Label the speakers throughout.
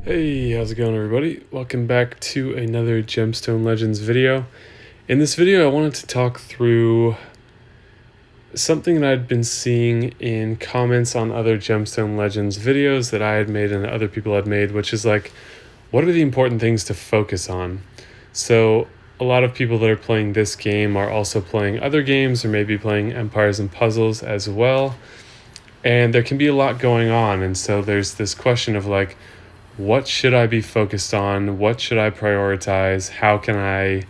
Speaker 1: Hey, how's it going everybody? Welcome back to another Gemstone Legends video. In this video, I wanted to talk through something that I'd been seeing in comments on other Gemstone Legends videos that I had made and other people had made, which is like, what are the important things to focus on? So a lot of people that are playing this game are also playing other games or maybe playing Empires and Puzzles as well. And there can be a lot going on. And so there's this question of like, what should I be focused on? What should I prioritize? How can I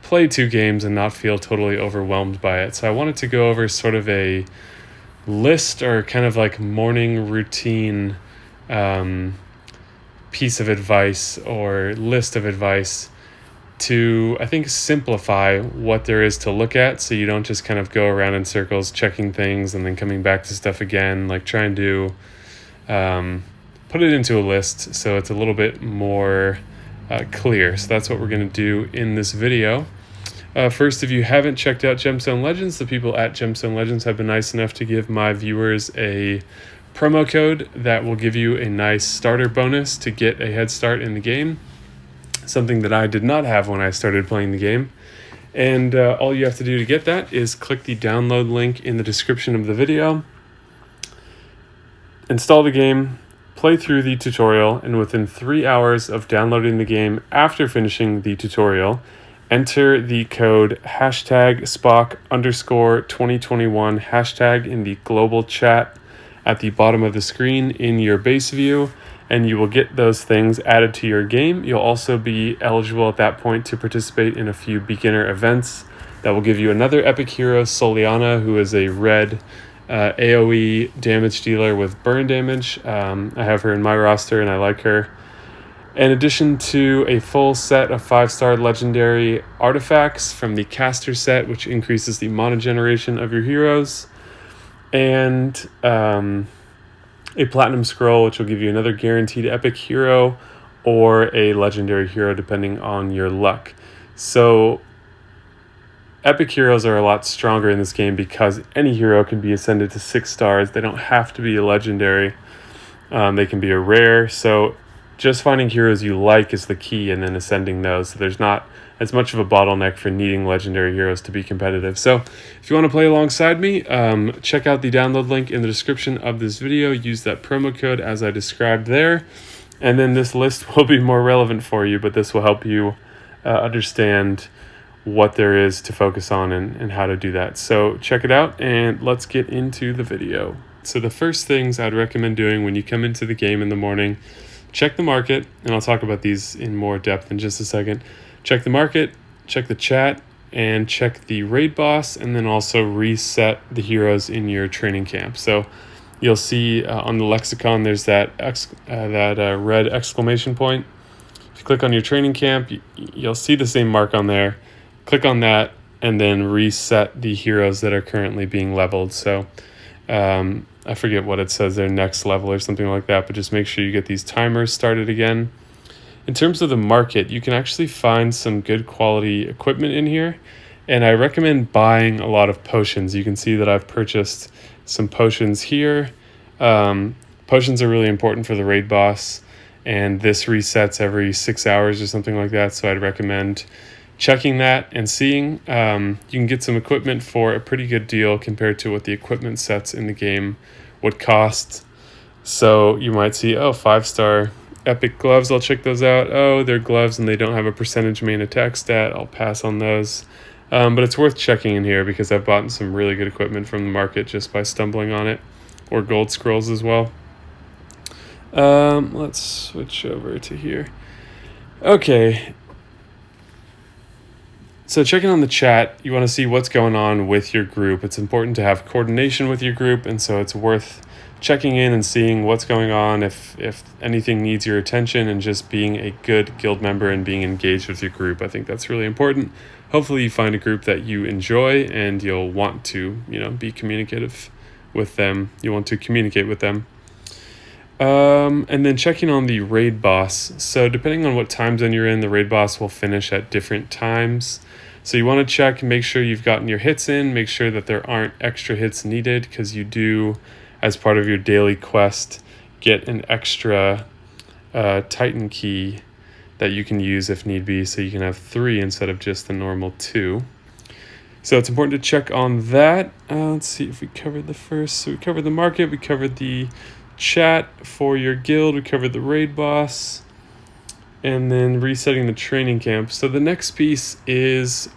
Speaker 1: play two games and not feel totally overwhelmed by it? So I wanted to go over sort of a list or kind of like morning routine piece of advice or list of advice to, I think, simplify what there is to look at so you don't just kind of go around in circles checking things and then coming back to stuff again. Like try and do put it into a list so it's a little bit more clear. So that's what we're going to do in this video. First, if you haven't checked out Gemstone Legends, the people at Gemstone Legends have been nice enough to give my viewers a promo code that will give you a nice starter bonus to get a head start in the game. Something that I did not have when I started playing the game. And all you have to do to get that is click the download link in the description of the video, install the game, play through the tutorial, and within 3 hours of downloading the game after finishing the tutorial, enter the code #Spock_2021 hashtag in the global chat at the bottom of the screen in your base view, and you will get those things added to your game. You'll also be eligible at that point to participate in a few beginner events that will give you another epic hero, Soliana, who is a red AoE damage dealer with burn damage. I have her in my roster and I like her. In addition to a full set of 5-star legendary artifacts from the caster set, which increases the mana generation of your heroes, and a platinum scroll, which will give you another guaranteed epic hero or a legendary hero depending on your luck. So epic heroes are a lot stronger in this game because any hero can be ascended to 6 stars. They don't have to be a legendary. They can be a rare. So just finding heroes you like is the key and then ascending those. So there's not as much of a bottleneck for needing legendary heroes to be competitive. So if you want to play alongside me, check out the download link in the description of this video. Use that promo code as I described there. And then this list will be more relevant for you, but this will help you understand what there is to focus on and how to do that. So check it out and let's get into the video. So the first things I'd recommend doing when you come into the game in the morning, check the market, and I'll talk about these in more depth in just a second. Check the market, check the chat, and check the raid boss, and then also reset the heroes in your training camp. So you'll see on the lexicon there's that red exclamation point. If you click on your training camp, you'll see the same mark on there. Click on that and then reset the heroes that are currently being leveled. So I forget what it says there, next level or something like that, but just make sure you get these timers started again. In terms of the market, you can actually find some good quality equipment in here, and I recommend buying a lot of potions. You can see that I've purchased some potions here. Potions are really important for the raid boss, and this resets every 6 hours or something like that, so I'd recommend checking that and seeing. You can get some equipment for a pretty good deal compared to what the equipment sets in the game would cost. So you might see, 5-star epic gloves, I'll check those out. Oh, they're gloves and they don't have a percentage main attack stat, I'll pass on those. But it's worth checking in here because I've bought some really good equipment from the market just by stumbling on it, or gold scrolls as well. Let's switch over to here. Okay. So checking on the chat, you want to see what's going on with your group. It's important to have coordination with your group, and so it's worth checking in and seeing what's going on, if anything needs your attention, and just being a good guild member and being engaged with your group. I think that's really important. Hopefully you find a group that you enjoy and you'll want to, be communicative with them. You want to communicate with them. And then checking on the raid boss. So depending on what time zone you're in, the raid boss will finish at different times. So you want to check and make sure you've gotten your hits in, make sure that there aren't extra hits needed, because you do, as part of your daily quest, get an extra Titan key that you can use if need be, so you can have 3 instead of just the normal 2. So it's important to check on that. Let's see if we covered the first. So we covered the market, we covered the chat for your guild, we covered the raid boss, and then resetting the training camp. So the next piece is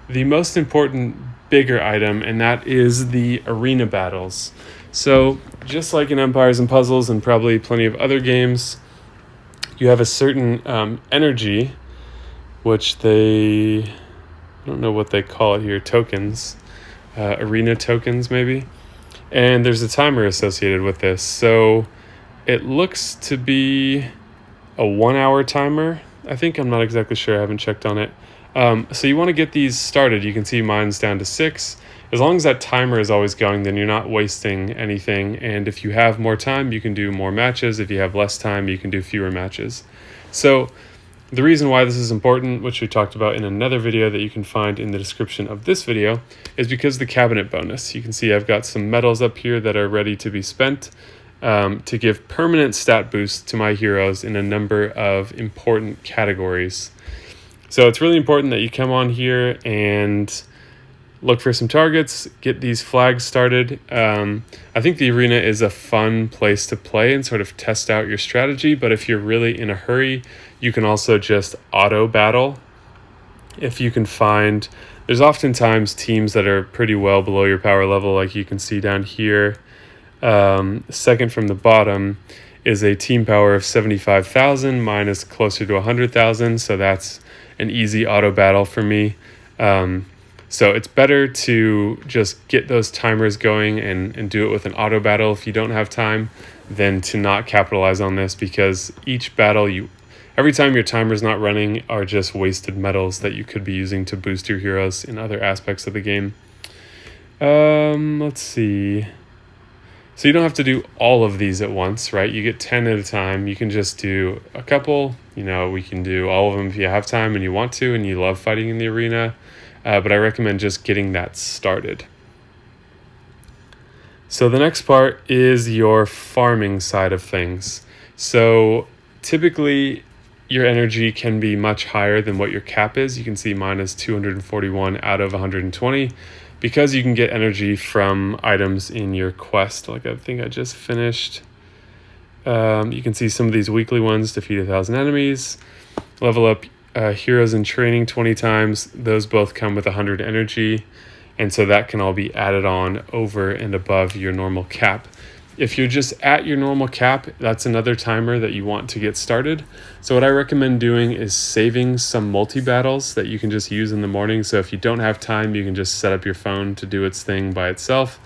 Speaker 1: the most important, bigger item, and that is the arena battles. So just like in Empires and Puzzles and probably plenty of other games, you have a certain energy, which I don't know what they call it here, tokens, arena tokens maybe. And there's a timer associated with this. So it looks to be a 1-hour timer. I think, I'm not exactly sure, I haven't checked on it. So you want to get these started. You can see mine's down to 6. As long as that timer is always going, then you're not wasting anything. And if you have more time, you can do more matches. If you have less time, you can do fewer matches. So the reason why this is important, which we talked about in another video that you can find in the description of this video, is because the cabinet bonus. You can see I've got some medals up here that are ready to be spent to give permanent stat boosts to my heroes in a number of important categories. So it's really important that you come on here and look for some targets, get these flags started. I think the arena is a fun place to play and sort of test out your strategy, but if you're really in a hurry, you can also just auto battle. If you can find, there's oftentimes teams that are pretty well below your power level, like you can see down here. Second from the bottom is a team power of 75,000, mine is closer to 100,000, so that's an easy auto battle for me. So it's better to just get those timers going and do it with an auto battle if you don't have time, than to not capitalize on this, because each battle every time your timer's not running are just wasted medals that you could be using to boost your heroes in other aspects of the game. Let's see. So you don't have to do all of these at once, right? You get 10 at a time. You can just do a couple. We can do all of them if you have time and you want to and you love fighting in the arena. But I recommend just getting that started. So the next part is your farming side of things. So typically your energy can be much higher than what your cap is. You can see mine is 241 out of 120, because you can get energy from items in your quest. Like I think I just finished. You can see some of these weekly ones: defeat 1,000 enemies, level up heroes in training 20 times. Those both come with 100 energy, and so that can all be added on over and above your normal cap. If you're just at your normal cap, that's another timer that you want to get started. So what I recommend doing is saving some multi-battles that you can just use in the morning. So if you don't have time, you can just set up your phone to do its thing by itself.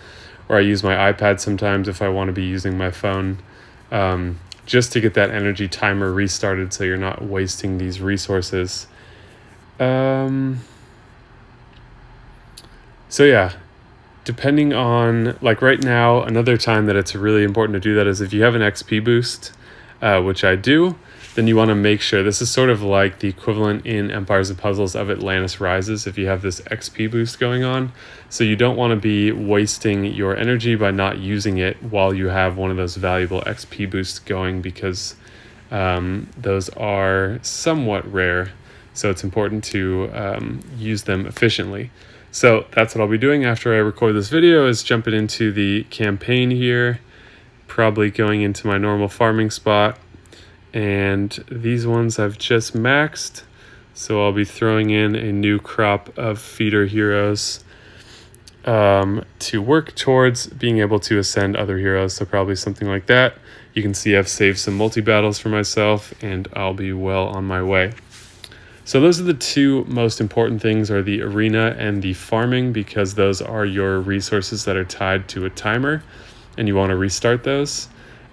Speaker 1: Or I use my iPad sometimes if I want to be using my phone, just to get that energy timer restarted so you're not wasting these resources. So yeah. Depending on, like right now, another time that it's really important to do that is if you have an XP boost, which I do, then you want to make sure, this is sort of like the equivalent in Empires and Puzzles of Atlantis Rises, if you have this XP boost going on. So you don't want to be wasting your energy by not using it while you have one of those valuable XP boosts going, because those are somewhat rare. So it's important to use them efficiently. So that's what I'll be doing after I record this video, is jumping into the campaign here, probably going into my normal farming spot. And these ones I've just maxed, so I'll be throwing in a new crop of feeder heroes to work towards being able to ascend other heroes. So probably something like that. You can see I've saved some multi-battles for myself, and I'll be well on my way. So those are the two most important things, are the arena and the farming, because those are your resources that are tied to a timer and you want to restart those.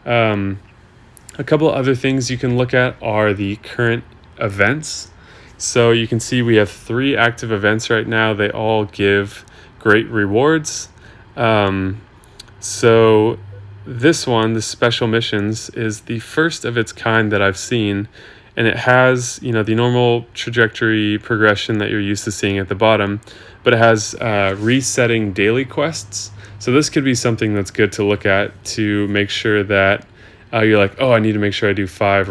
Speaker 1: A couple other things you can look at are the current events. So you can see we have 3 active events right now. They all give great rewards. So this one, the special missions, is the first of its kind that I've seen. And it has, the normal trajectory progression that you're used to seeing at the bottom, but it has resetting daily quests. So this could be something that's good to look at to make sure that you're like, oh, I need to make sure I do 5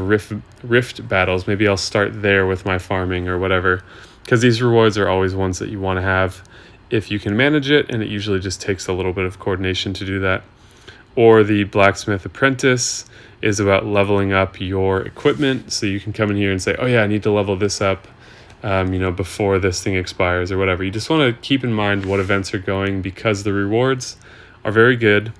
Speaker 1: rift battles. Maybe I'll start there with my farming or whatever, because these rewards are always ones that you want to have if you can manage it, and it usually just takes a little bit of coordination to do that. Or the Blacksmith Apprentice is about leveling up your equipment, so you can come in here and say, oh yeah, I need to level this up before this thing expires or whatever. You just want to keep in mind what events are going, because the rewards are very good,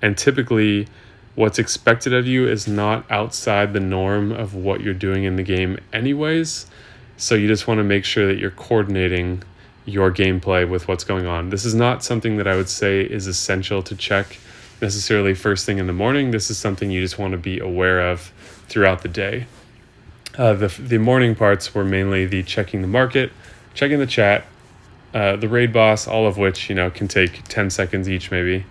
Speaker 1: and typically what's expected of you is not outside the norm of what you're doing in the game anyways. So you just want to make sure that you're coordinating your gameplay with what's going on. This is not something that I would say is essential to check necessarily first thing in the morning. This is something you just want to be aware of throughout the day. The morning parts were mainly the checking the market, checking the chat, the raid boss, all of which can take 10 seconds each maybe.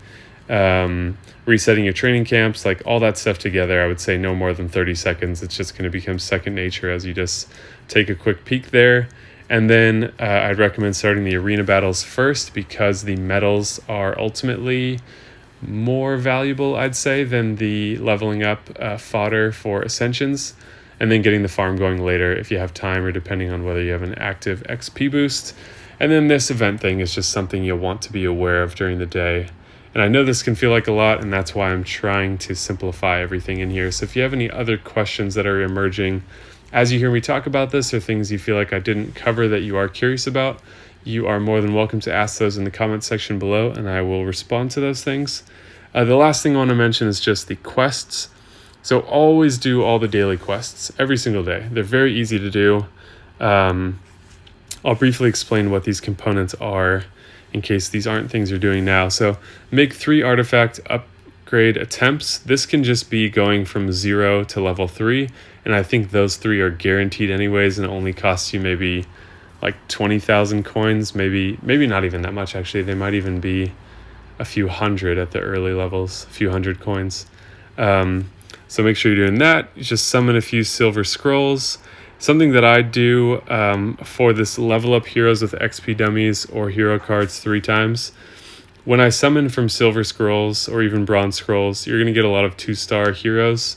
Speaker 1: Resetting your training camps, like all that stuff together, I would say no more than 30 seconds. It's just going to become second nature as you just take a quick peek there. And then I'd recommend starting the arena battles first, because the medals are ultimately more valuable, I'd say, than the leveling up fodder for Ascensions, and then getting the farm going later if you have time, or depending on whether you have an active XP boost. And then this event thing is just something you'll want to be aware of during the day. And I know this can feel like a lot, and that's why I'm trying to simplify everything in here. So if you have any other questions that are emerging as you hear me talk about this, or things you feel like I didn't cover that you are curious about, you are more than welcome to ask those in the comment section below, and I will respond to those things. The last thing I want to mention is just the quests. So always do all the daily quests every single day. They're very easy to do. I'll briefly explain what these components are in case these aren't things you're doing now. So make 3 artifact upgrade attempts. This can just be going from 0 to level 3, and I think those 3 are guaranteed anyways, and it only costs you maybe like 20,000 coins, maybe not even that much actually. They might even be a few hundred at the early levels, a few hundred coins. So make sure you're doing that. You just summon a few silver scrolls. Something that I do for this level up heroes with XP dummies or hero cards 3 times. When I summon from silver scrolls or even bronze scrolls, you're going to get a lot of 2-star heroes.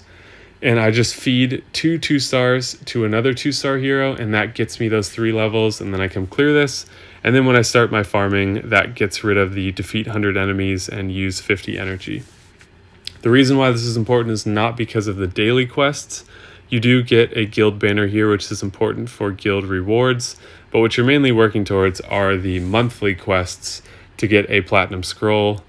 Speaker 1: And I just feed 2 2-stars to another 2-star hero, and that gets me those 3 levels, and then I can clear this. And then when I start my farming, that gets rid of the defeat 100 enemies and use 50 energy. The reason why this is important is not because of the daily quests. You do get a guild banner here, which is important for guild rewards, but what you're mainly working towards are the monthly quests to get a platinum scroll,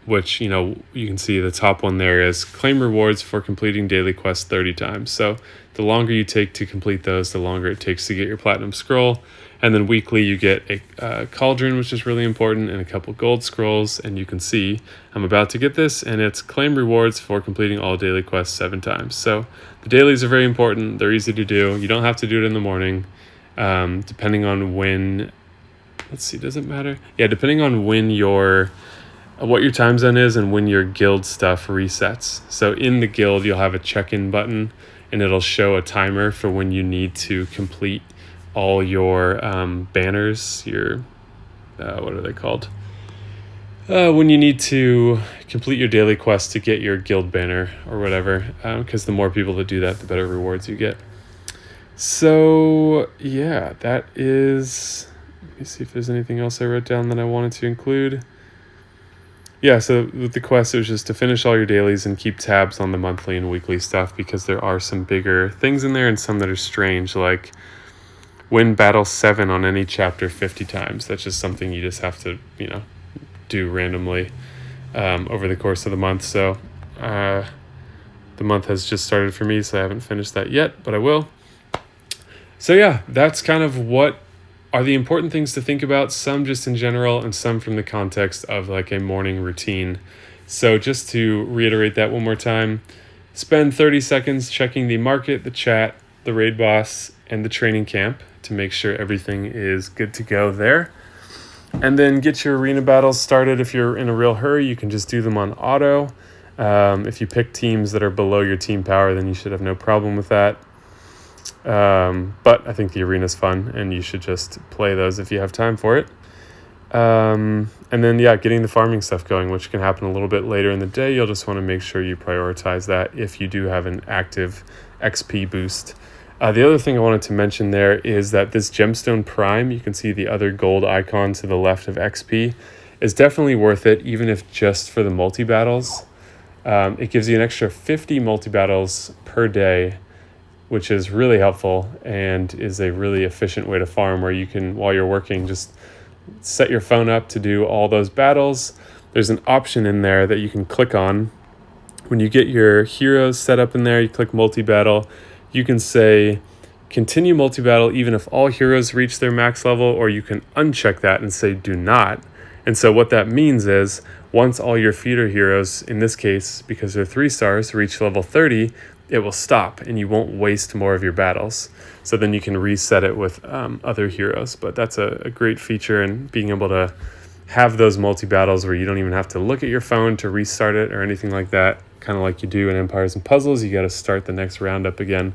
Speaker 1: which, you can see the top one there is claim rewards for completing daily quests 30 times. So the longer you take to complete those, the longer it takes to get your platinum scroll. And then weekly you get a cauldron, which is really important, and a couple gold scrolls. And you can see I'm about to get this, and it's claim rewards for completing all daily quests 7 times. So the dailies are very important. They're easy to do. You don't have to do it in the morning, depending on when. Let's see, does it matter? Yeah, depending on when what your time zone is and when your guild stuff resets. So in the guild, you'll have a check-in button, and it'll show a timer for when you need to complete all your banners, your what are they called? When you need to complete your daily quest to get your guild banner or whatever, because the more people that do that, the better rewards you get. So yeah, that is. Let me see if there's anything else I wrote down that I wanted to include. Yeah, so with the quest, it was just to finish all your dailies and keep tabs on the monthly and weekly stuff, because there are some bigger things in there and some that are strange, like win battle 7 on any chapter 50 times. That's just something you just have to, do randomly over the course of the month. So the month has just started for me, so I haven't finished that yet, but I will. So yeah, that's kind of what are the important things to think about, some just in general and some from the context of like a morning routine. So just to reiterate that one more time, spend 30 seconds checking the market, the chat, the raid boss, and the training camp to make sure everything is good to go there. And then get your arena battles started. If you're in a real hurry, you can just do them on auto. If you pick teams that are below your team power, then you should have no problem with that. But I think the arena's fun, and you should just play those if you have time for it. And then, yeah, getting the farming stuff going, which can happen a little bit later in the day. You'll just want to make sure you prioritize that if you do have an active XP boost. The other thing I wanted to mention there is that this Gemstone Prime, you can see the other gold icon to the left of XP, is definitely worth it, even if just for the multi-battles. It gives you an extra 50 multi-battles per day, which is really helpful and is a really efficient way to farm, where you can, while you're working, just set your phone up to do all those battles. There's an option in there that you can click on. When you get your heroes set up in there, you click multi-battle. You can say continue multi-battle even if all heroes reach their max level, or you can uncheck that and say do not. And so what that means is once all your feeder heroes, in this case, because they're 3 stars, reach level 30, it will stop and you won't waste more of your battles. So then you can reset it with other heroes. But that's a great feature, and being able to have those multi-battles where you don't even have to look at your phone to restart it or anything like that, kind of like you do in Empires and Puzzles. You got to start the next round up again,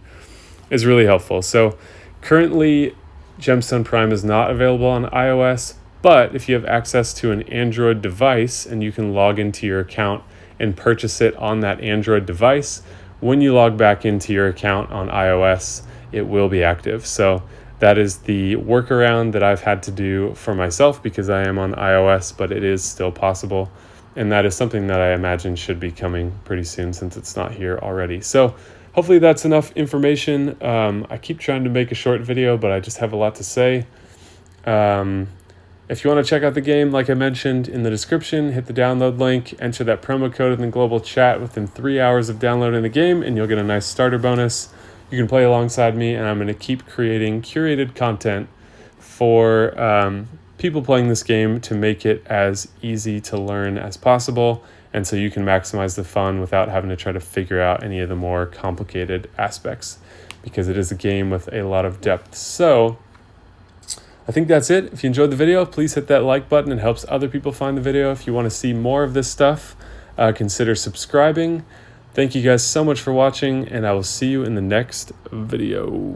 Speaker 1: is really helpful. So currently Gemstone Prime is not available on iOS, but if you have access to an Android device and you can log into your account and purchase it on that Android device, when you log back into your account on iOS, it will be active. So that is the workaround that I've had to do for myself because I am on iOS, but it is still possible. And that is something that I imagine should be coming pretty soon since it's not here already. So hopefully that's enough information. I keep trying to make a short video, but I just have a lot to say. If you want to check out the game, like I mentioned in the description, hit the download link, enter that promo code in the global chat within 3 hours of downloading the game, and you'll get a nice starter bonus. You can play alongside me, and I'm going to keep creating curated content for people playing this game to make it as easy to learn as possible, and so you can maximize the fun without having to try to figure out any of the more complicated aspects, because it is a game with a lot of depth. So I think that's it. If you enjoyed the video, please hit that like button. It helps other people find the video. If you want to see more of this stuff, consider subscribing. Thank you guys so much for watching, and I will see you in the next video.